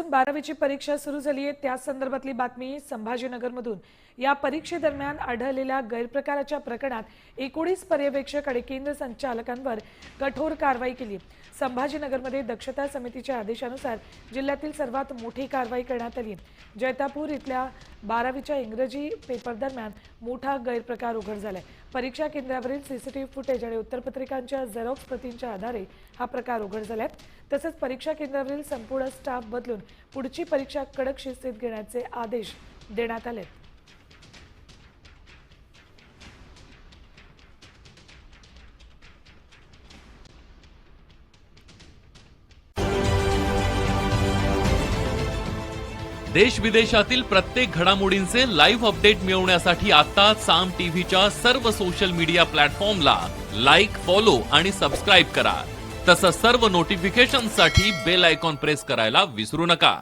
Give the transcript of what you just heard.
आजपासून 12वीची परीक्षा सुरू झाली आहे। त्या संदर्भातली बातमी संभाजीनगरमधून। या परीक्षेदरम्यान आढळलेल्या गैरप्रकाराच्या प्रकरणात 19 पर्यवेक्षक आणि केंद्र संचालकांवर कठोर कारवाई केली। संभाजीनगरमध्ये दक्षता समितीच्या आदेशानुसार जिल्ह्यातील सर्वात मोठी कारवाई करण्यात आली। जैतापूर इथल्या 12वीच्या इंग्रजी पेपर दरम्यान मोठा गैरप्रकार उघड झालाय। परीक्षा केंद्रावरील सीसीटीव्ही फुटेज आणि उत्तरपत्रिकांच्या झेरॉक्स प्रतींच्या आधारे हा प्रकार उघड झालाय। तसंच परीक्षा केंद्रावरील संपूर्ण स्टाफ बदलून पुढची परीक्षा कडक शिस्तीत घेण्याचे आदेश देण्यात आले। देश विदेशातील प्रत्येक घडामोडींचे लाईव्ह अपडेट मिळवण्यासाठी आता साम टीव्हीच्या सर्व सोशल मीडिया प्लॅटफॉर्मला लाईक, फॉलो आणि सबस्क्राईब करा। तसंच सर्व नोटिफिकेशनसाठी बेल आयकॉन प्रेस करायला विसरू नका।